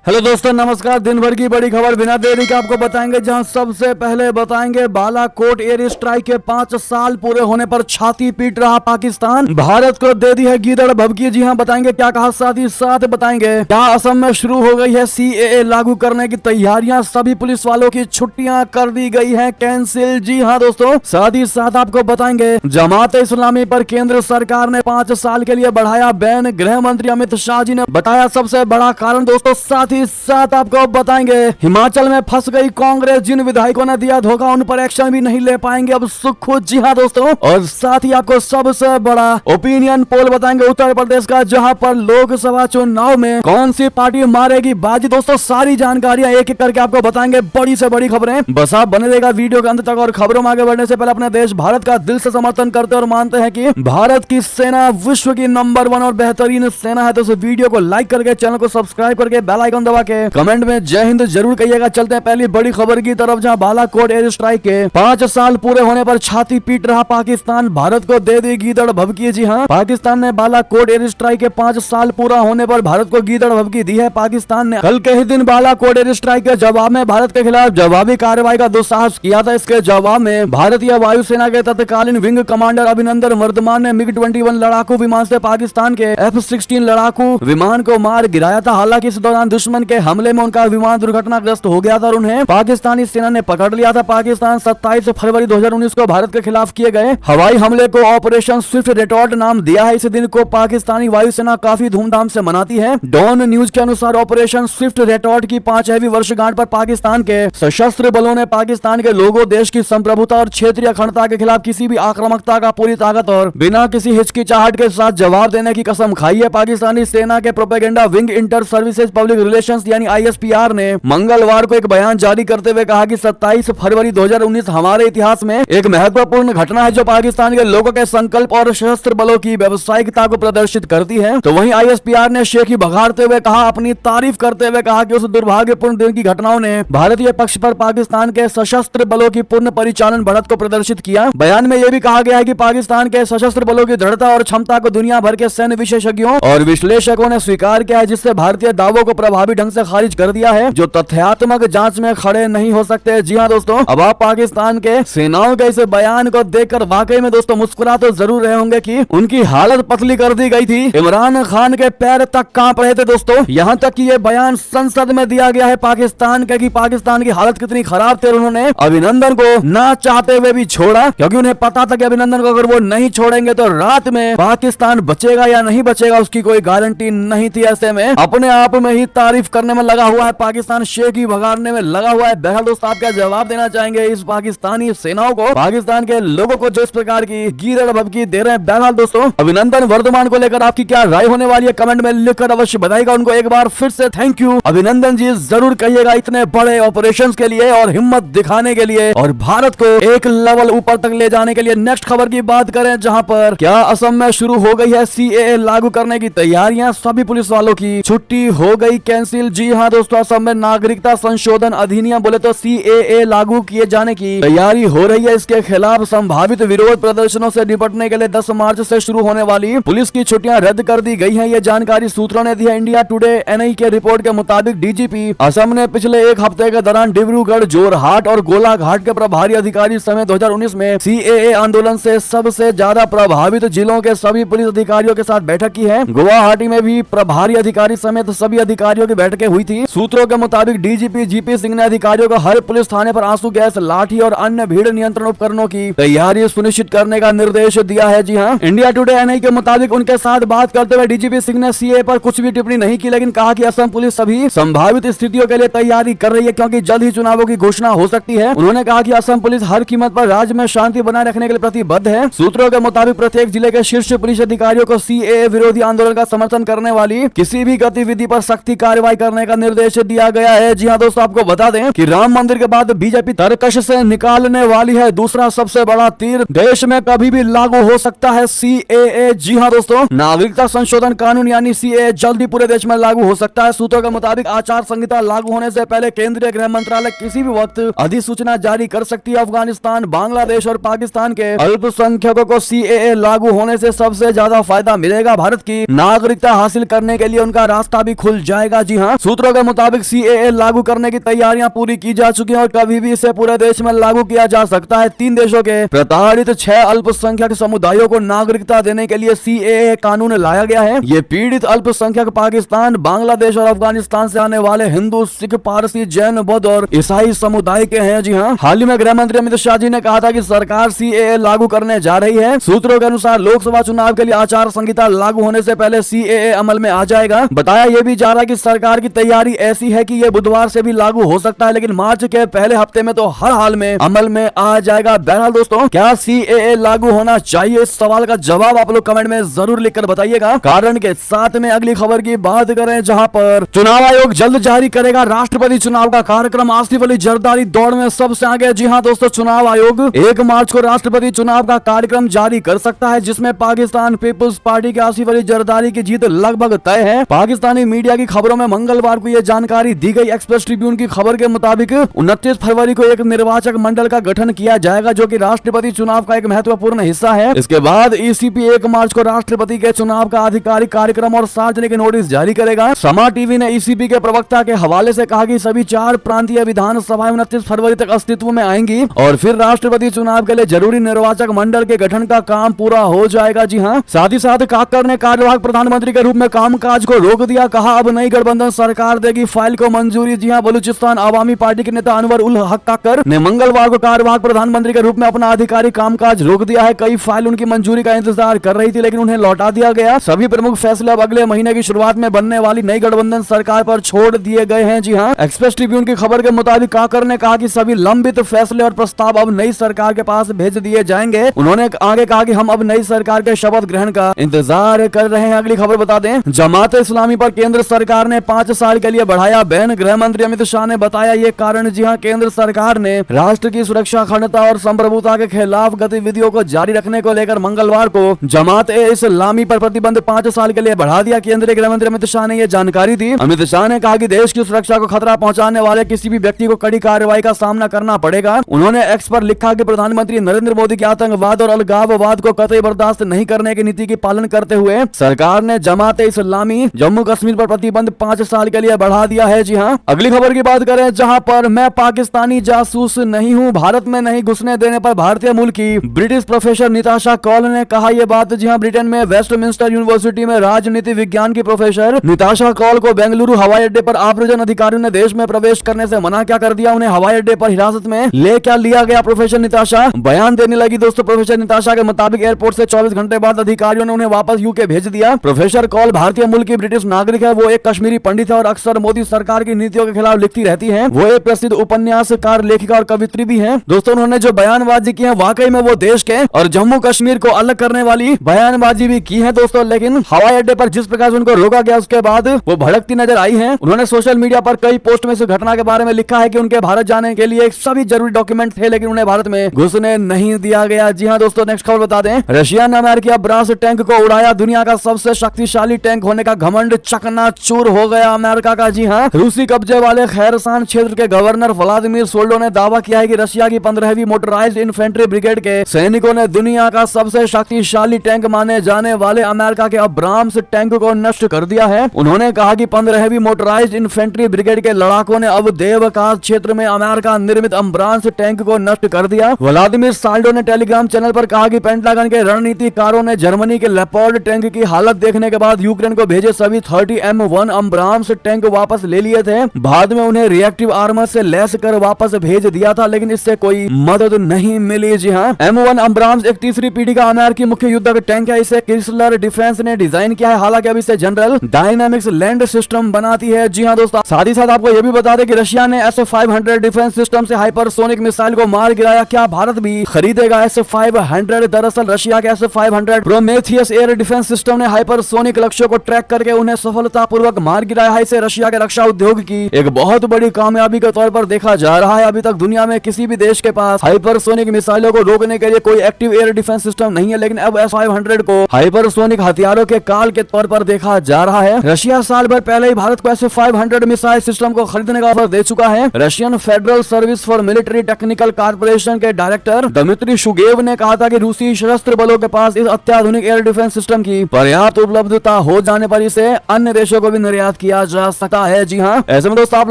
Hello दोस्तों, नमस्कार। दिन भर की बड़ी खबर बिना देरी के आपको बताएंगे, जहां सबसे पहले बताएंगे बालाकोट एयर स्ट्राइक के 5 साल पूरे होने पर छाती पीट रहा पाकिस्तान, भारत को दे दी है गीदड़ भभकी। जी हां, बताएंगे क्या कहा, साथ ही साथ बताएंगे क्या असम में शुरू हो गई है सीएए लागू करने की तैयारियां, सभी पुलिस वालों की छुट्टियां कर दी गई है कैंसिल। जी हाँ दोस्तों, साथ ही साथ आपको बताएंगे जमात इस्लामी पर केंद्र सरकार ने 5 साल के लिए बढ़ाया बैन, गृह मंत्री अमित शाह जी ने बताया सबसे बड़ा कारण। दोस्तों साथ ही साथ आपको बताएंगे हिमाचल में फंस गई कांग्रेस, जिन विधायकों ने दिया धोखा उन पर एक्शन भी नहीं ले पाएंगे अब सुख। जी हाँ दोस्तों, और साथ ही आपको सबसे बड़ा ओपिनियन पोल बताएंगे उत्तर प्रदेश का, जहां पर लोकसभा चुनाव में कौन सी पार्टी मारेगी बाजी। दोस्तों सारी जानकारियां एक एक करके आपको बताएंगे, बड़ी से बड़ी खबरें। बस आप बने रहेगा वीडियो के अंत तक। और खबरों में आगे बढ़ने से पहले अपने देश भारत का दिल से समर्थन करते और मानते हैं कि भारत की सेना विश्व की नंबर 1 और बेहतरीन सेना है। तो इस वीडियो को लाइक करके, चैनल को सब्सक्राइब करके, बेल आइकन दबा के कमेंट में जय हिंद जरूर कहिएगा। चलते हैं पहली बड़ी खबर की तरफ, जहां बालाकोट एयर स्ट्राइक के 5 साल पूरे होने पर छाती पीट रहा पाकिस्तान, भारत को दे दी गीदड़ भभकी। जी हां, पाकिस्तान ने बालाकोट एयर स्ट्राइक के 5 साल पूरा होने पर भारत को गीदड़ भभकी दी है। पाकिस्तान ने कल के ही दिन बालाकोट एयर स्ट्राइक के जवाब में भारत के खिलाफ जवाबी कार्रवाई का दुस्साहस किया था। इसके जवाब में भारतीय वायुसेना के तत्कालीन विंग कमांडर अभिनंदन वर्धमान ने MiG-21 लड़ाकू विमान से पाकिस्तान के F-16 लड़ाकू विमान को मार गिराया था। हालांकि इस दौरान दुश्मन के हमले में उनका विमान दुर्घटनाग्रस्त हो गया था और उन्हें पाकिस्तानी सेना ने पकड़ लिया था। पाकिस्तान 27 फरवरी 2019 को भारत के खिलाफ किए गए हवाई हमले को ऑपरेशन स्विफ्ट रेटॉर्ट नाम दिया है। इस दिन को पाकिस्तानी वायुसेना काफी धूमधाम से मनाती है। डॉन न्यूज के अनुसार ऑपरेशन स्विफ्ट रेटॉर्ट की 5वीं वर्षगांठ पर पाकिस्तान के सशस्त्र बलों ने पाकिस्तान के लोगों, देश की संप्रभुता और क्षेत्रीय अखंडता के खिलाफ किसी भी आक्रामकता का पूरी ताकत और बिना किसी हिचकिचाहट के साथ जवाब देने की कसम खाई है। पाकिस्तानी सेना के propaganda wing inter services public relations यानी ISPR ने मंगलवार को एक बयान जारी करते हुए कहा कि 27 फरवरी 2019 हमारे इतिहास में एक महत्वपूर्ण घटना है, जो पाकिस्तान के लोगों के संकल्प और सशस्त्र बलों की व्यावसायिकता को प्रदर्शित करती है। तो वहीं ISPR ने शेखी बघाड़ते हुए कहा, अपनी तारीफ करते हुए कहा कि उस दुर्भाग्यपूर्ण दिन की घटनाओं ने भारतीय पक्ष पर पाकिस्तान के सशस्त्र बलों की पूर्ण परिचालन बढ़त को प्रदर्शित किया। बयान में यह भी कहा गया है कि पाकिस्तान के सशस्त्र बलों की दृढ़ता और क्षमता को दुनिया भर के सैन्य विशेषज्ञों और विश्लेषकों ने स्वीकार किया है, जिससे भारतीय दावों को प्रभावी ढंग से खारिज कर दिया है, जो तथ्यात्मक जांच में खड़े नहीं हो सकते। जी हां दोस्तों, अब आप पाकिस्तान के सेनाओं के इस बयान को देखकर वाकई में दोस्तों मुस्कुरा तो जरूर रहे होंगे कि उनकी हालत पतली कर दी गई थी। इमरान खान के पैर तक कांप रहे थे दोस्तों। यहां तक कि ये बयान संसद में दिया गया है पाकिस्तान के, कि पाकिस्तान की हालत कितनी खराब थी। उन्होंने अभिनंदन को ना चाहते हुए भी छोड़ा, क्योंकि उन्हें पता था कि अभिनंदन को अगर वो नहीं छोड़ेंगे तो रात में पाकिस्तान बचेगा या नहीं बचेगा उसकी कोई गारंटी नहीं थी। ऐसे में अपने आप में ही तारीफ करने में लगा हुआ है पाकिस्तान, शेखी भगाड़ने में लगा हुआ है। बहरहाल दोस्तों, आप क्या जवाब देना चाहेंगे इस पाकिस्तानी सेनाओं को, पाकिस्तान के लोगों को जो इस प्रकार की गीदड़ भभकी दे रहे हैं? बहरहाल दोस्तों, अभिनंदन वर्धमान को लेकर आपकी क्या राय होने वाली है, कमेंट में लिखकर अवश्य बताइएगा। उनको एक बार फिर से थैंक यू अभिनंदन जी जरूर कहिएगा इतने बड़े ऑपरेशंस के लिए और हिम्मत दिखाने के लिए और भारत को एक लेवल ऊपर तक ले जाने के लिए। नेक्स्ट खबर की बात करें, जहां पर क्या असम में शुरू हो गई है सीएए लागू करने की तैयारियां, सभी पुलिस वालों की छुट्टी हो गई कैंसिल। जी हाँ दोस्तों, असम में नागरिकता संशोधन अधिनियम बोले तो सीएए लागू किए जाने की तैयारी हो रही है। इसके खिलाफ संभावित विरोध प्रदर्शनों से निपटने के लिए 10 मार्च से शुरू होने वाली पुलिस की छुट्टियां रद्द कर दी गई हैं। ये जानकारी सूत्रों ने दी है। इंडिया टुडे NI के रिपोर्ट के मुताबिक डीजीपी असम ने पिछले एक हफ्ते के दौरान डिब्रूगढ़, जोरहाट और गोलाघाट के प्रभारी अधिकारी समेत 2019 में सीएए आंदोलन से सबसे ज्यादा प्रभावित जिलों के सभी पुलिस अधिकारियों के साथ बैठक की है। गुवाहाटी में भी प्रभारी अधिकारी समेत सभी अधिकारियों की बैठकें हुई थी। सूत्रों के मुताबिक डीजीपी जीपी सिंह ने अधिकारियों को हर पुलिस थाने पर आंसू गैस, लाठी और अन्य भीड़ नियंत्रण उपकरणों की तैयारी सुनिश्चित करने का निर्देश दिया है। जी हां, इंडिया टुडे NI के मुताबिक उनके साथ बात करते हुए डीजीपी सिंह ने सीए पर कुछ भी टिप्पणी नहीं की, लेकिन कहा कि असम पुलिस सभी संभावित स्थितियों के लिए तैयारी कर रही है, क्योंकि जल्द ही चुनावों की घोषणा हो सकती है। उन्होंने कहा कि असम पुलिस हर कीमत पर राज्य में शांति बनाए रखने के लिए प्रतिबद्ध है। सूत्रों के मुताबिक प्रत्येक जिले के शीर्ष पुलिस अधिकारियों को सीएए विरोधी आंदोलन का समर्थन करने वाली किसी भी गतिविधि पर सख्ती कार्रवाई करने का निर्देश दिया गया है। जी हाँ दोस्तों, आपको बता दें कि राम मंदिर के बाद बीजेपी तरकश से निकालने वाली है दूसरा सबसे बड़ा तीर, देश में कभी भी लागू हो सकता है सीएए। जी हाँ दोस्तों, नागरिकता संशोधन कानून यानी सीएए जल्दी पूरे देश में लागू हो सकता है। सूत्रों के मुताबिक आचार संहिता लागू होने से पहले केंद्रीय गृह मंत्रालय किसी भी वक्त अधिसूचना जारी कर सकती है। अफगानिस्तान, बांग्लादेश और पाकिस्तान के अल्पसंख्यकों को सीएए लागू होने से सबसे ज्यादा फायदा मिलेगा। भारत की नागरिकता हासिल करने के लिए उनका रास्ता भी खुल जाएगा। जी हाँ, सूत्रों के मुताबिक CAA लागू करने की तैयारियां पूरी की जा चुकी हैं और कभी भी इसे पूरे देश में लागू किया जा सकता है। 3 देशों के प्रताड़ित 6 अल्पसंख्यक समुदायों को नागरिकता देने के लिए CAA कानून लाया गया है। ये पीड़ित अल्पसंख्यक पाकिस्तान, बांग्लादेश और अफगानिस्तान से आने वाले हिंदू, सिख, पारसी, जैन, बौद्ध और ईसाई समुदाय के हैं। जी हाँ, हाल ही में गृह मंत्री अमित शाह जी ने कहा था कि सरकार CAA लागू करने जा रही है। सूत्रों के अनुसार लोकसभा चुनाव के लिए आचार संहिता लागू होने से पहले CAA अमल में आ जाएगा। बताया यह भी जा रहा है कि सरकार की तैयारी ऐसी है कि यह बुधवार से भी लागू हो सकता है, लेकिन मार्च के पहले हफ्ते में तो हर हाल में अमल में आ जाएगा। बहरहाल दोस्तों, क्या CAA लागू होना चाहिए? इस सवाल का जवाब आप लोग कमेंट में जरूर लिखकर बताइएगा। कारण के साथ में अगली खबर की बात करें, जहां पर चुनाव आयोग जल्द जारी करेगा राष्ट्रपति चुनाव का कार्यक्रम। आसिफ अली जरदारी दौड़ में सबसे आगे। जी हां दोस्तों, चुनाव आयोग 1 मार्च को राष्ट्रपति चुनाव का कार्यक्रम जारी कर सकता है, जिसमें पाकिस्तान पीपुल्स पार्टी के आसिफ अली जरदारी की जीत लगभग तय है। पाकिस्तानी मीडिया की खबरों में मंगलवार को यह जानकारी दी गई। एक्सप्रेस ट्रिब्यून की खबर के मुताबिक 29 फरवरी को एक निर्वाचक मंडल का गठन किया जाएगा, जो कि राष्ट्रपति चुनाव का एक महत्वपूर्ण हिस्सा है। इसके बाद ECP 1 मार्च को राष्ट्रपति के चुनाव का आधिकारिक कार्यक्रम और सार्वजनिक नोटिस जारी करेगा। समा टीवी ने ECP के प्रवक्ता के हवाले से कहा कि सभी 4 प्रांतीय विधानसभाएं 29 फरवरी तक अस्तित्व में आएंगी और फिर राष्ट्रपति चुनाव के लिए जरूरी निर्वाचक मंडल के गठन का काम पूरा हो जाएगा। जी हाँ, साथ ही साथ काकर ने कार्यवाहक प्रधानमंत्री के रूप में कामकाज को रोक दिया। कहा अब नई गठबंधन सरकार देगी फाइल को मंजूरी। जी हाँ, बलूचिस्तान आवामी पार्टी के नेता अनवर उल हक काकर ने मंगलवार को कार्यवाहक प्रधानमंत्री के रूप में अपना आधिकारिक कामकाज रोक दिया है। कई फाइल उनकी मंजूरी का इंतजार कर रही थी, लेकिन उन्हें लौटा दिया गया। सभी प्रमुख फैसले अब अगले महीने की शुरुआत में बनने वाली नई गठबंधन सरकार पर छोड़ दिए गए हैं। जी हाँ, एक्सप्रेस ट्रिब्यून की खबर के मुताबिक काकर ने कहा कि सभी लंबित फैसले और प्रस्ताव अब नई सरकार के पास भेज दिए जाएंगे। उन्होंने आगे कहा कि हम अब नई सरकार के शपथ ग्रहण का इंतजार कर रहे हैं। अगली खबर बता दें, जमात इस्लामी पर केंद्र सरकार ने 5 साल के लिए बढ़ाया बैन। गृह मंत्री अमित शाह ने बताया ये कारण। जी हाँ, केंद्र सरकार ने राष्ट्र की सुरक्षा, अखंडता और संप्रभुता के खिलाफ गतिविधियों को जारी रखने को लेकर मंगलवार को जमात इस्लामी पर प्रतिबंध 5 साल के लिए बढ़ा दिया। केंद्रीय गृह मंत्री अमित शाह ने यह जानकारी दी। अमित शाह ने कहा कि देश की सुरक्षा को खतरा पहुंचाने वाले किसी भी व्यक्ति को कड़ी कार्रवाई का सामना करना पड़ेगा। उन्होंने एक्स पर लिखा कि प्रधानमंत्री नरेंद्र मोदी की आतंकवाद और अलगाववाद को कतई बर्दाश्त नहीं करने की नीति की पालन करते हुए सरकार ने जमात इस्लामी जम्मू कश्मीर पर प्रतिबंध 5 साल के लिए बढ़ा दिया है। जी हाँ, अगली खबर की बात करें, जहां पर मैं पाकिस्तानी जासूस नहीं हूं, भारत में नहीं घुसने देने पर भारतीय मूल की ब्रिटिश प्रोफेसर निताशा कौल ने कहा यह बात। जी हाँ, ब्रिटेन में वेस्टमिंस्टर यूनिवर्सिटी में राजनीति विज्ञान की प्रोफेसर निताशा कौल को बेंगलुरु हवाई अड्डे पर आव्रजन अधिकारियों ने देश में प्रवेश करने से मना क्या कर दिया। उन्हें हवाई अड्डे पर हिरासत में ले क्या लिया गया। प्रोफेसर निताशा बयान देने लगी। दोस्तों, प्रोफेसर निताशा के मुताबिक एयरपोर्ट से 24 घंटे बाद अधिकारियों ने उन्हें वापस यूके भेज दिया। प्रोफेसर कौल भारतीय मूल की ब्रिटिश नागरिक है। वो एक कश्मीरी पंडित है और अक्सर मोदी सरकार की नीतियों के खिलाफ लिखती रहती है। वो एक प्रसिद्ध उपन्यासकार, लेखिका और कवित्री भी है। दोस्तों, उन्होंने जो बयानबाजी की है वाकई में वो देश के और जम्मू कश्मीर को अलग करने वाली बयानबाजी भी की है। दोस्तों, लेकिन हवाई अड्डे पर जिस प्रकार से उनको रोका गया उसके बाद वो भड़कती नजर आई है। उन्होंने सोशल मीडिया पर कई पोस्ट में इस घटना के बारे में लिखा है कि उनके भारत जाने के लिए सभी जरूरी डॉक्यूमेंट थे, लेकिन उन्हें भारत में घुसने नहीं दिया गया। जी हाँ दोस्तों, नेक्स्ट खबर बता दें, रशिया ने अमेरिकी ब्रास टैंक को उड़ाया। दुनिया का सबसे शक्तिशाली टैंक होने का घमंड चकनाचूर हो गया अमेरिका का। जी हाँ, रूसी कब्जे वाले खैरसान क्षेत्र के गवर्नर व्लादिमीर सोल्डो ने दावा किया है कि रशिया की 15वीं मोटराइज्ड इन्फेंट्री ब्रिगेड के सैनिकों ने दुनिया का सबसे शक्तिशाली टैंक माने जाने वाले अमेरिका के अब्राम्स टैंक को नष्ट कर दिया है। उन्होंने कहा कि 15वीं मोटराइज्ड इन्फेंट्री ब्रिगेड के लड़ाकों ने अब देवकाश क्षेत्र में अमेरिका निर्मित अब्राम्स टैंक को नष्ट कर दिया। व्लादिमीर सोल्डो ने टेलीग्राम चैनल पर कहा कि पेंटागन के रणनीतिकारों ने जर्मनी के लेपर्ड टैंक की हालत देखने के बाद यूक्रेन को भेजे सभी 30 M1 अब्राम्स टैंक वापस ले लिए थे। बाद में उन्हें रिएक्टिव आर्मर से लैस कर वापस भेज दिया था, लेकिन इससे कोई मदद नहीं मिली। जी हाँ, M1 अब्राम्स एक तीसरी पीढ़ी का अमेरिकी मुख्य युद्धक टैंक है। इसे क्रिसलर डिफेंस ने डिजाइन किया है। हालांकि अब इसे जनरल डायनामिक्स लैंड सिस्टम बनाती है। जी हाँ दोस्तों, साथ ही साथ आपको यह भी बता दें कि रशिया ने S-500 डिफेंस सिस्टम से हाइपरसोनिक मिसाइल को मार गिराया। क्या भारत भी खरीदेगा S-500? दरअसल रशिया के S-500 Prometheus air defence system ने हाइपरसोनिक लक्ष्यों को ट्रैक करके उन्हें सफलतापूर्वक मार गिराया है। इसे रशिया के रक्षा उद्योग की एक बहुत बड़ी कामयाबी के तौर पर देखा जा रहा है। अभी तक दुनिया में किसी भी देश के पास हाइपरसोनिक मिसाइलों को रोकने के लिए कोई एक्टिव एयर डिफेंस सिस्टम नहीं है, लेकिन अब S-500 को हाइपरसोनिक हथियारों के काल के तौर पर देखा जा रहा है। रशिया साल भर पहले ही भारत को S-500 मिसाइल सिस्टम को खरीदने का ऑफर दे चुका है। Russian federal service for military technical corporation के डायरेक्टर दमित्री शुगेव ने कहा था कि रूसी सशस्त्र बलों के पास इस अत्याधुनिक एयर डिफेंस सिस्टम की पर्याप्त उपलब्धता हो जाने पर इसे अन्य देशों को भी निर्यात किया जा सकता है। जी हाँ, ऐसे में दोस्तों आप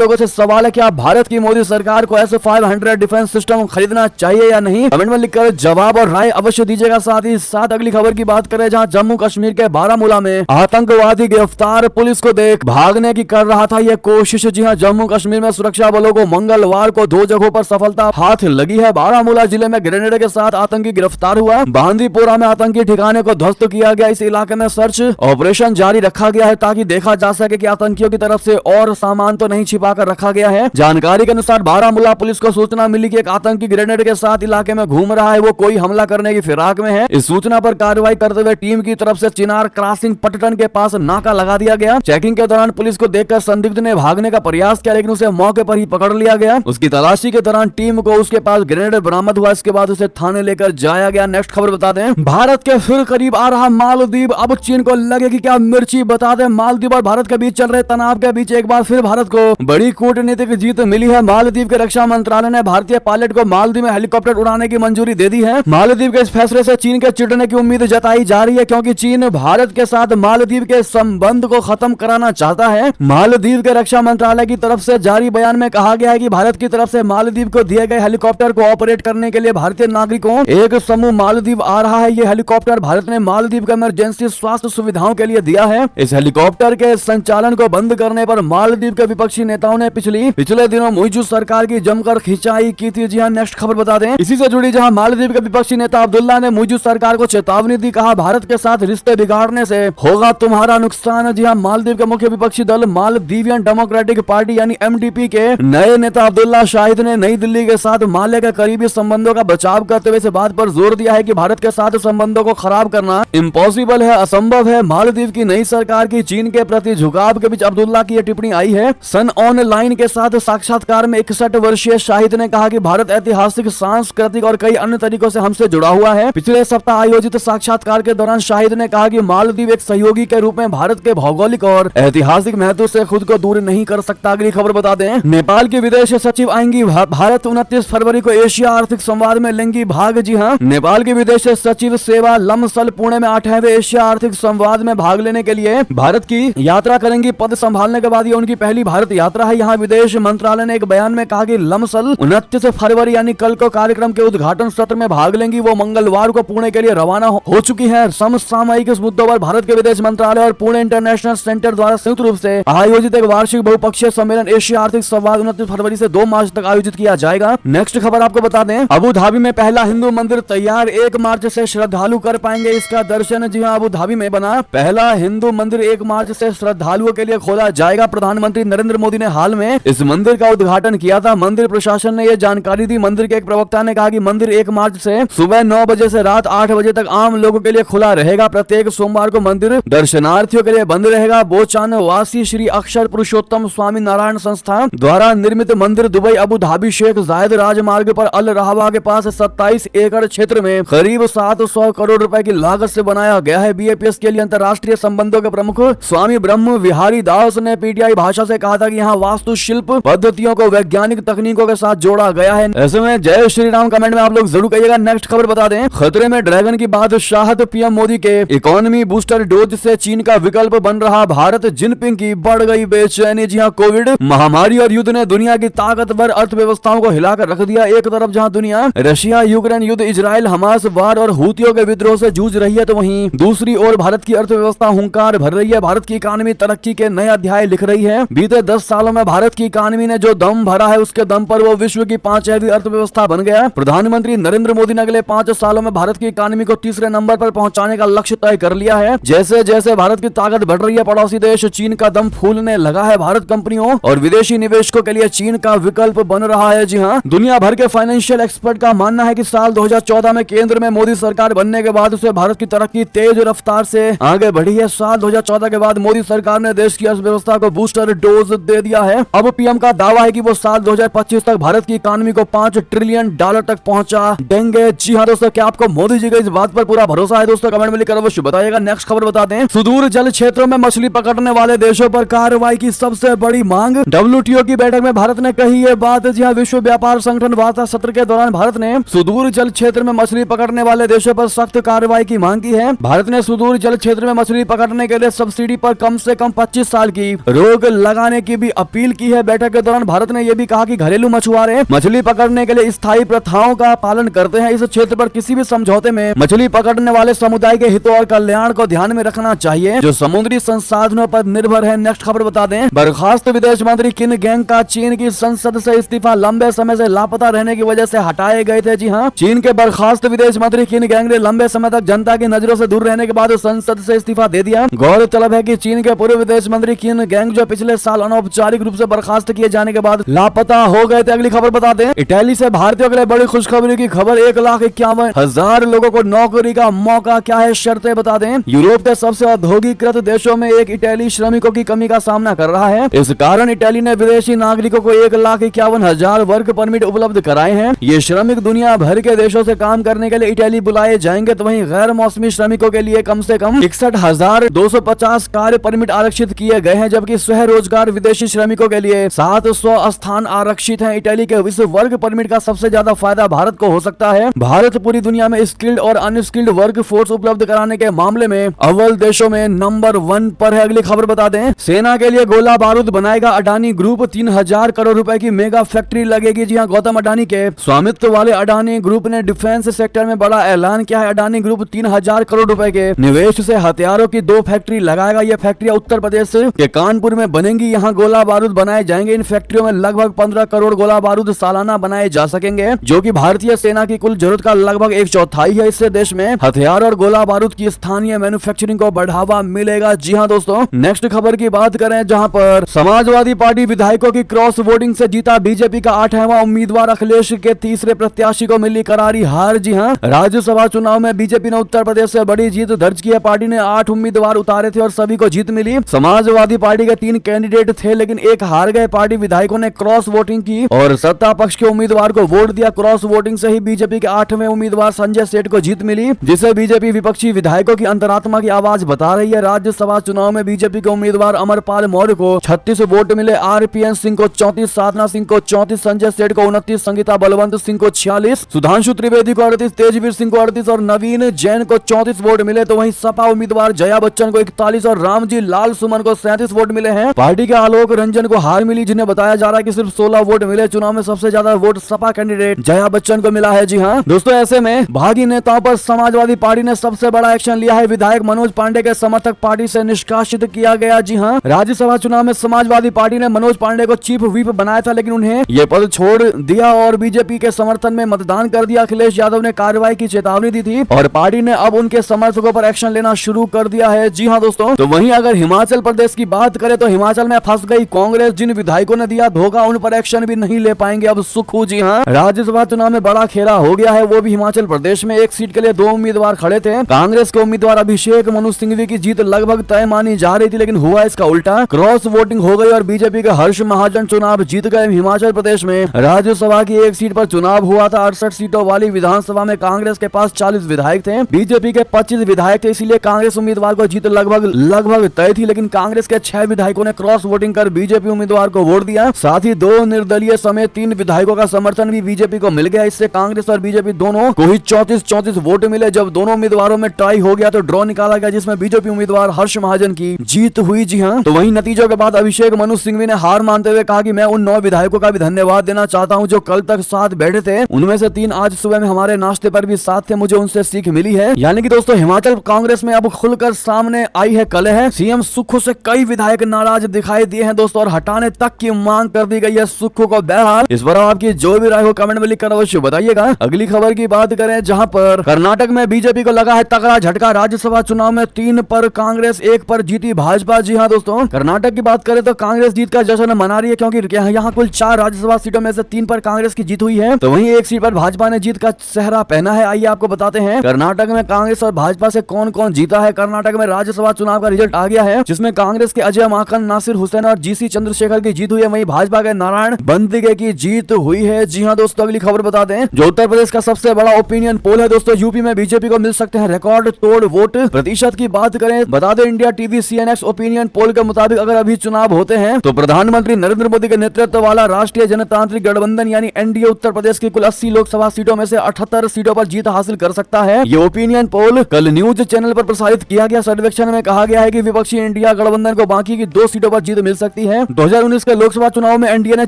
लोगों से सवाल है, क्या भारत की मोदी सरकार को S-500 डिफेंस सिस्टम खरीदना चाहिए या नहीं? कमेंट में लिखकर जवाब और राय अवश्य दीजिएगा। साथ ही साथ अगली खबर की बात करें, जहां जम्मू कश्मीर के बारामूला में आतंकवादी गिरफ्तार, पुलिस को देख भागने की कर रहा था यह कोशिश। जी हां, जम्मू कश्मीर में सुरक्षा बलों को मंगलवार को 2 जगहों पर सफलता हाथ लगी है। बारामूला जिले में ग्रेनेड के साथ आतंकी गिरफ्तार हुआ। बांदीपोरा में आतंकी ठिकाने को ध्वस्त किया गया। इस इलाके में सर्च ऑपरेशन जारी रखा गया है ताकि देखा जा सके कि आतंकियों की तरफ से और सामान तो नहीं छिपा कर रखा गया है। जानकारी के अनुसार बारामूला पुलिस को सूचना मिली कि एक आतंकी ग्रेनेड के साथ इलाके में घूम रहा है, वो कोई हमला करने की फिराक में है। इस सूचना पर कार्रवाई करते हुए टीम की तरफ से चिनार क्रॉसिंग पट्टन के पास नाका लगा दिया गया। चेकिंग के दौरान पुलिस को देखकर संदिग्ध ने भागने का प्रयास किया, लेकिन उसे मौके पर ही पकड़ लिया गया। उसकी तलाशी के दौरान टीम को उसके पास ग्रेनेड बरामद हुआ। इसके बाद उसे थाने लेकर जाया गया। नेक्स्ट खबर बता दें, भारत के फिर करीब आ रहा मालदीव, अब चीन को लगेगी क्या मिर्ची? बता दें, मालदीव और भारत के बीच चल रहे तनाव के बीच एक बार फिर भारत को बड़ी कूटनीतिक जीत मिली है। मालदीव के रक्षा मंत्रालय ने भारतीय पायलट को मालदीव में हेलीकॉप्टर उड़ाने की मंजूरी दे दी है। मालदीव के इस फैसले से चीन के चिढ़ने की उम्मीद जताई जा रही है, क्योंकि चीन भारत के साथ मालदीव के संबंध को खत्म कराना चाहता है। मालदीव के रक्षा मंत्रालय की तरफ से जारी बयान में कहा गया है कि भारत की तरफ से मालदीव को दिए गए हेलीकॉप्टर को ऑपरेट करने के लिए भारतीय नागरिकों एक समूह मालदीव आ रहा है। ये हेलीकॉप्टर भारत ने मालदीव को इमरजेंसी स्वास्थ्य सुविधाओं के लिए दिया है। इस हेलीकॉप्टर के संचालन को बंद करने पर मालदीव के विपक्षी नेताओं ने पिछले दिनों मुइज़ सरकार की जमकर खिंचाई की थी। जी हाँ, नेक्स्ट खबर बता दें, इसी से जुड़ी, जहां मालदीव के विपक्षी नेता अब्दुल्ला ने मुइज़ सरकार को चेतावनी दी, कहा भारत के साथ रिश्ते बिगाड़ने से होगा तुम्हारा नुकसान। जी हाँ, मालदीव के मुख्य विपक्षी दल मालदीवियन डेमोक्रेटिक पार्टी यानी MDP के नए नेता अब्दुल्ला शाहिद ने नई दिल्ली के साथ माले के करीबी संबंधों का बचाव करते हुए इस बात पर जोर दिया है कि भारत के साथ संबंधों को खराब करना इम्पॉसिबल है, असंभव है। मालदीव की नई सरकार की चीन के प्रति झुकाव के बीच अब्दुल्ला की यह टिप्पणी आई है। सन ऑनलाइन के साथ साक्षात्कार में 61 वर्षीय शाहिद ने कहा कि भारत ऐतिहासिक, सांस्कृतिक और कई अन्य तरीकों से हमसे जुड़ा हुआ है। पिछले सप्ताह आयोजित साक्षात्कार के दौरान शाहिद ने कहा कि मालदीव एक सहयोगी के रूप में भारत के भौगोलिक और ऐतिहासिक महत्व से खुद को दूर नहीं कर सकता। अगली खबर बता दें, नेपाल की विदेश सचिव आएंगी भारत। 29 फरवरी को एशिया आर्थिक संवाद में लेंगी भाग। जी हाँ, नेपाल की विदेश सचिव सेवा लमसल पुणे में 8वें एशिया आर्थिक संवाद में भाग लेने के लिए भारत की यात्रा करेंगी। पद संभालने के बाद ये उनकी पहली भारत यात्रा है। यहाँ विदेश मंत्रालय ने एक बयान में कहा कि लमसल 29 फरवरी यानी कल को कार्यक्रम के उद्घाटन सत्र में भाग लेंगी। वो मंगलवार को पुणे के लिए रवाना हो चुकी है। समसामयिक मुद्दों पर भारत के विदेश मंत्रालय और पुणे इंटरनेशनल सेंटर द्वारा संयुक्त रूप से आयोजित एक वार्षिक बहुपक्षीय सम्मेलन एशिया आर्थिक संवाद 29 फरवरी से 2 मार्च तक आयोजित किया जाएगा। नेक्स्ट खबर आपको बता दें, अबू धाबी में पहला हिंदू मंदिर तैयार, 1 मार्च से श्रद्धालु कर पाएंगे इसका दर्शन। जी हाँ, अबू धाबी में बना पहला हिंदू मंदिर 1 मार्च से श्रद्धालुओं के लिए खोला जाएगा। प्रधानमंत्री नरेंद्र मोदी ने हाल में इस मंदिर का उद्घाटन किया था। मंदिर प्रशासन ने यह जानकारी दी। मंदिर के एक प्रवक्ता ने कहा कि मंदिर 1 मार्च से सुबह 9 बजे से रात 8 बजे तक आम लोगों के लिए खुला रहेगा। प्रत्येक सोमवार को मंदिर दर्शनार्थियों के लिए बंद रहेगा। बोचान वासी श्री अक्षर पुरुषोत्तम स्वामी नारायण संस्था द्वारा निर्मित मंदिर दुबई अबू धाबी शेख जायद राजमार्ग पर अल रहवा के पास 27 एकड़ क्षेत्र में करीब 700 करोड़ रुपए की लागत से बनाया गया है। BAPS के लिए अंतर्राष्ट्रीय संबंधों के प्रमुख स्वामी ब्रह्म विहारी दास ने PTI भाषा से कहा था कि यहाँ वास्तुशिल्प पद्धतियों को वैज्ञानिक तकनीकों के साथ जोड़ा गया है। ऐसे में जय श्री राम कमेंट में आप लोग जरूर कहिएगा। नेक्स्ट खबर बता दें, खतरे में ड्रैगन की बादशाहत, PM मोदी के इकोनॉमी बूस्टर डोज से चीन का विकल्प बन रहा भारत। जिनपिंग की बढ़ गई बेचैनी। जी हाँ, कोविड महामारी और युद्ध ने दुनिया की ताकतवर अर्थव्यवस्थाओं को हिलाकर रख दिया। एक तरफ जहां दुनिया रशिया यूक्रेन युद्ध, इजराइल हमास वार और हूतियों के विद्रोह से जूझ रही है, तो वहीं दूसरी ओर भारत की अर्थव्यवस्था हुंकार भर रही है। भारत की इकानमी तरक्की के नए अध्याय लिख रही है। बीते 10 सालों में भारत की इकानमी ने जो दम भरा है, उसके दम पर वो विश्व की 5वीं अर्थव्यवस्था बन गया। प्रधानमंत्री नरेंद्र मोदी ने अगले 5 सालों में भारत की इकानमी को तीसरे नंबर पर पहुंचाने का लक्ष्य तय कर लिया है। जैसे जैसे भारत की ताकत बढ़ रही है, पड़ोसी देश चीन का दम फूलने लगा है। भारत कंपनियों और विदेशी निवेशकों के लिए चीन का विकल्प बन रहा है। जी हाँ, दुनिया भर के फाइनेंशियल एक्सपर्ट का मानना है कि साल 2014 में केंद्र में मोदी सरकार बनने के बाद से भारत की तरक्की तेज रफ्तार से आगे बढ़ी है। साल 2014 के बाद मोदी सरकार ने देश की अर्थव्यवस्था को बूस्टर डोज दे दिया है। अब PM का दावा है कि वो साल 2025 तक भारत की इकानमी को $5 ट्रिलियन तक पहुंचा देंगे। जी हाँ दोस्तों, क्या आपको मोदी जी का इस बात पर पूरा भरोसा है? दोस्तों कमेंट में लिखकर अवश्य बताइएगा। नेक्स्ट खबर बताते हैं, सुदूर जल क्षेत्रों में मछली पकड़ने वाले देशों पर कार्रवाई की सबसे बड़ी मांग। WTO की बैठक में भारत ने कही ये बात। जी हाँ, विश्व व्यापार संगठन वार्ता सत्र के दौरान भारत ने सुदूर जल क्षेत्र में मछली पकड़ने वाले देशों पर सख्त कार्रवाई की मांग की है। भारत ने सुदूर जल क्षेत्र में मछली पकड़ने के लिए सब्सिडी पर कम से कम 25 साल की रोक लगाने की भी अपील की है। बैठक के दौरान भारत ने यह भी कहा कि घरेलू मछुआरे मछली पकड़ने के लिए स्थायी प्रथाओं का पालन करते हैं। इस क्षेत्र पर किसी भी समझौते में मछली पकड़ने वाले समुदाय के हितों और कल्याण को ध्यान में रखना चाहिए जो समुद्री संसाधनों पर निर्भर है। नेक्स्ट खबर बता दें, बर्खास्त विदेश मंत्री किन गैंग का चीन की संसद से इस्तीफा, लंबे समय से लापता रहने की वजह से हटाए गए थे। जी हाँ, चीन के बर्खास्त विदेश मंत्री किन गैंग ने लंबे समय तक जनता की नजरों से दूर रहने के बाद संसद से इस्तीफा दे दिया। गौरतलब है कि चीन के पूर्व विदेश मंत्री किन गैंग जो पिछले साल अनौपचारिक रूप से बर्खास्त किए जाने के बाद लापता हो गए थे। अगली खबर बता दें, इटली से भारतीयों के लिए बड़ी खुशखबरी की खबर, 1,51,000 लोगों को नौकरी का मौका। क्या है शर्तें बता दें, यूरोप के सबसे औद्योगिकृत देशों में एक इटली श्रमिकों की कमी का सामना कर रहा है। इस कारण इटली ने विदेशी नागरिकों को 1,51,000 वर्क परमिट उपलब्ध कराए हैं। ये श्रमिक दुनिया भर के देशों से काम करने के लिए इटली बुलाए जाएंगे। तो वहीं गैर मौसमी श्रमिकों के लिए कम से कम 61,250 कार्य परमिट आरक्षित किए गए हैं, जबकि स्व रोजगार विदेशी श्रमिकों के लिए 700 स्थान आरक्षित हैं। इटली के इस वर्क परमिट का सबसे ज्यादा फायदा भारत को हो सकता है। भारत पूरी दुनिया में स्किल्ड और अनस्किल्ड वर्क फोर्स उपलब्ध कराने के मामले में अव्वल देशों में नंबर 1 पर है। अगली खबर बता दें, सेना के लिए गोला बारूद बनाएगा अडानी ग्रुप, 3,000 करोड़ रुपए की मेगा फैक्ट्री लगेगी। जी हां, गौतम अडानी के स्वामित्व वाले अडानी ग्रुप ने डिफेंस सेक्टर में बड़ा ऐलान किया है। अडानी ग्रुप 3,000 करोड़ रुपए के निवेश से हथियारों की 2 फैक्ट्री लगाएगा। ये फैक्ट्रियां उत्तर प्रदेश के कानपुर में बनेंगी। यहाँ गोला बारूद बनाए जाएंगे। इन फैक्ट्रियों में लगभग 15 करोड़ गोला बारूद सालाना बनाए जा सकेंगे, जो कि भारतीय सेना की कुल जरूरत का लगभग 1/4 है। इससे देश में हथियार और गोला बारूद की स्थानीय मैन्युफैक्चरिंग को बढ़ावा मिलेगा। जी हाँ दोस्तों, नेक्स्ट खबर की बात करें, जहां पर समाजवादी पार्टी विधायकों की क्रॉस वोटिंग से जीता बीजेपी का 8वां उम्मीदवार अखिलेश के तीसरे प्रत्याशी को मिली करारी हार। जी हाँ, राज्यसभा चुनाव में बीजेपी ने उत्तर प्रदेश से बड़ी जीत दर्ज की है। पार्टी ने 8 उम्मीदवार उतारे थे और सभी को जीत मिली। समाजवादी पार्टी के 3 कैंडिडेट थे, लेकिन एक हार गए। पार्टी विधायकों ने क्रॉस वोटिंग की और सत्ता पक्ष के उम्मीदवार को वोट दिया। क्रॉस वोटिंग से ही बीजेपी के 8वें उम्मीदवार संजय सेठ को जीत मिली, जिसे बीजेपी विपक्षी विधायकों की अंतरात्मा की आवाज बता रही है। राज्यसभा चुनाव में बीजेपी के उम्मीदवार अमरपाल मौर्य को 36 वोट मिले, आरपीएन सिंह को 34, साधना सिंह को 34, संजय सेठ को 29, संगीता बलवंत सिंह को 46, सुधांशु त्रिवेदी को 38, तेजवीर सिंह को 38 और नवीन जैन को 34 वोट मिले। तो वहीं सपा उम्मीदवार जया बच्चन को 41 और रामजी लाल सुमन को 37 वोट मिले हैं। पार्टी के आलोक रंजन को हार मिली, जिन्हें बताया जा रहा है कि सिर्फ 16 वोट मिले। चुनाव में सबसे ज्यादा वोट सपा कैंडिडेट जया बच्चन को मिला है। जी हाँ दोस्तों, ऐसे में भागी नेताओं पर समाजवादी पार्टी ने सबसे बड़ा एक्शन लिया है। विधायक मनोज पांडे के समर्थक पार्टी से निष्कासित किया गया। जी हाँ, राज्यसभा चुनाव में समाजवादी पार्टी ने मनोज पांडे को चीफ व्हिप बनाया था, लेकिन उन्हें यह पद छोड़ दिया और बीजेपी के समर्थन में मतदान कर दिया। अखिलेश यादव ने कार्रवाई की चेतावनी दी थी और पार्टी ने अब उनके समर्थकों पर एक्शन लेना शुरू कर दिया है। जी हाँ दोस्तों, तो वहीं अगर हिमाचल प्रदेश की बात करें तो हिमाचल में फंस गई कांग्रेस। जिन विधायकों ने दिया धोखा उन पर एक्शन भी नहीं ले पाएंगे अब सुखू। जी हाँ, राज्यसभा चुनाव में बड़ा खेला हो गया है, वो भी हिमाचल प्रदेश में। एक सीट के लिए 2 उम्मीदवार खड़े थे। कांग्रेस के उम्मीदवार अभिषेक मनु सिंघवी की जीत लगभग तय मानी जा रही थी, लेकिन हुआ इसका उल्टा। क्रॉस वोटिंग हो गई और बीजेपी के हर्ष महाजन चुनाव जीत गए। हिमाचल प्रदेश में राज्यसभा की एक सीट पर चुनाव हुआ था। 68 सीटों वाली विधानसभा में कांग्रेस के पास 40 विधायक थे, बीजेपी के 25 विधायक थे, इसीलिए कांग्रेस उम्मीदवार को जीत लगभग तय थी। लेकिन कांग्रेस के 6 विधायकों ने क्रॉस वोटिंग कर बीजेपी उम्मीदवार को वोट दिया। साथ ही 2 निर्दलीय समेत 3 विधायकों का समर्थन भी बीजेपी को मिल गया। इससे कांग्रेस और बीजेपी दोनों को ही 34 वोट मिले। जब दोनों उम्मीदवारों में टाई हो गया तो ड्रॉ निकाला गया, जिसमें बीजेपी उम्मीदवार हर्ष महाजन की जीत हुई। जी हाँ, तो वहीं नतीजों के बाद अभिषेक मनु सिंघवी ने हार मानते हुए कहा कि मैं उन 9 विधायकों का भी धन्यवाद देना चाहता हूं जो कल तक साथ बैठे थे। उनमें से 3 आज सुबह में हमारे नाश्ते पर भी साथ थे, मुझे उनसे सीख मिली है। यानी कि दोस्तों, हिमाचल कांग्रेस में अब खुलकर सामने आई है कलह। सीएम सुक्खू से कई विधायक नाराज दिखाई दिए हैं दोस्तों, और हटाने तक की मांग कर दी गई है सुक्खू को। बहरहाल इस पर आपकी जो भी राय हो कमेंट में लिखकर अवश्य बताइएगा। अगली खबर की बात करें, जहां पर कर्नाटक में बीजेपी को लगा है तगड़ा झटका। राज्यसभा चुनाव में 3 पर कांग्रेस, 1 पर जीती भाजपा। जी हाँ दोस्तों, कर्नाटक की बात करें तो कांग्रेस जीत का जश्न मना रही है, क्योंकि यहाँ कुल 4 राज्यसभा सीटों में से 3 पर कांग्रेस की जीत हुई है। तो वहीं 1 सीट पर भाजपा ने जीत का सेहरा पहना है। आइए आपको बताते हैं कर्नाटक में कांग्रेस और भाजपा से कौन कौन जीता है। कर्नाटक में राज्यसभा चुनाव का रिजल्ट आ गया है, जिसमें कांग्रेस के अजय माकन, नासिर हुसैन और जीसी चंद्रशेखर की जीत हुई है। वहीं भाजपा के नारायण बंदिगे की जीत हुई है। जी हाँ दोस्तों, अगली खबर बता दें, जो उत्तर प्रदेश का सबसे बड़ा ओपिनियन पोल है दोस्तों, यूपी में बीजेपी को मिल सकते हैं रिकॉर्ड तोड़ वोट। प्रतिशत की बात करें, बता दें India TV CNX opinion poll के मुताबिक अगर अभी चुनाव होते हैं तो प्रधानमंत्री नरेंद्र मोदी के नेतृत्व वाला राष्ट्रीय जनतांत्रिक गठबंधन यानी एनडीए उत्तर प्रदेश की कुल 80 लोकसभा सीटों में से 78 सीटों पर जीत हासिल कर सकता है। ये ओपिनियन पोल कल न्यूज चैनल पर प्रसारित किया गया। सर्वेक्षण में कहा गया है कि विपक्षी इंडिया गठबंधन को बाकी की 2 सीटों पर जीत मिल सकती है। 2019 के लोकसभा चुनाव में एनडीए ने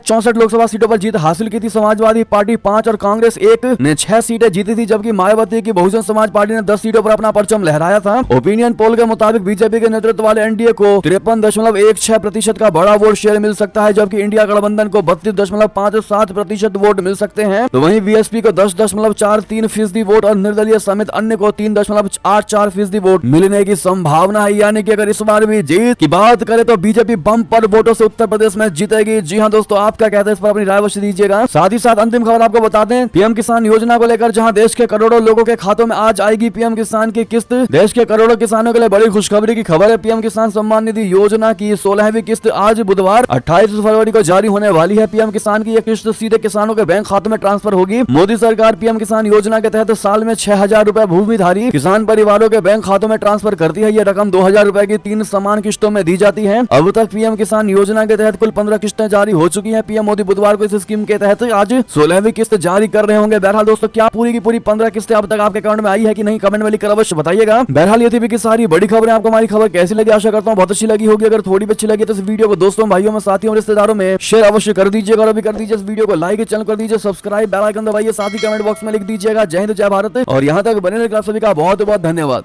64 लोकसभा सीटों पर जीत हासिल की थी। समाजवादी पार्टी 5 और कांग्रेस 1 ने 6 सीटें जीती थी, जबकि मायावती की बहुजन समाज पार्टी ने 10 सीटों पर अपना परचम लहराया था। ओपिनियन पोल के मुताबिक बीजेपी के नेतृत्व वाले एनडीए को 53.16% का बड़ा वोट शेयर मिल सकता है, जबकि इंडिया गठबंधन को 32.57% वोट मिल सकते हैं। तो वहीं बीएसपी को 10.43% वोट और निर्दलीय समेत अन्य को 3.84% वोट मिलने की संभावना है। यानी कि अगर इस बार भी जीत की बात करें तो बीजेपी बम्पर वोटों से उत्तर प्रदेश में जीतेगी। जी हाँ दोस्तों, आप क्या कहते हैं इस पर अपनी राय अवश्य दीजिएगा। साथ ही साथ अंतिम खबर आपको बता दें, पीएम किसान योजना को लेकर जहां देश के करोड़ों लोगों के खातों में आज आएगी पीएम किसान की किस्त। देश के करोड़ों किसानों के लिए बड़ी खुशखबरी की खबर है। पीएम किसान सम्मान निधि योजना की 16वीं किस्त आज बुधवार 28 फरवरी को जारी होने वाली है। पीएम किसान की यह किस्त सीधे किसानों के बैंक खातों में ट्रांसफर होगी। मोदी सरकार पीएम किसान योजना के तहत साल में 6000 रुपए भूमिधारी किसान परिवारों के बैंक खातों में ट्रांसफर करती है। यह रकम 2000 रुपए की 3 समान किस्तों में दी जाती है। अब तक पीएम किसान योजना के तहत कुल 15 किस्तें जारी हो चुकी हैं। पीएम मोदी बुधवार को इस स्कीम के तहत आज 16वीं किस्त जारी कर रहे होंगे। बहरहाल दोस्तों, क्या पूरी की पूरी 15 किस्तें अब तक आपके अकाउंट में आई है कि नहीं, कमेंट में लिखकर अवश्य बताइएगा। बहरहाल ये थी कि सारी बड़ी खबरें। आपको हमारी खबर कैसी लगी, आशा करता हूँ बहुत अच्छी लगी होगी। अगर थोड़ी भी अच्छी लगी तो इस वीडियो को दोस्तों, भाइयों में, साथियों, रिश्तेदारों में शेयर अवश्य कर दीजिएगा। और अभी कर दीजिए इस वीडियो को लाइक, चैनल कर दीजिए सब्सक्राइब, बेल आइकन दबाइए, साथ ही कमेंट बॉक्स में लिख दीजिएगा जय हिंद जय भारत। और यहाँ तक बने रहने के लिए आप सभी का बहुत बहुत धन्यवाद।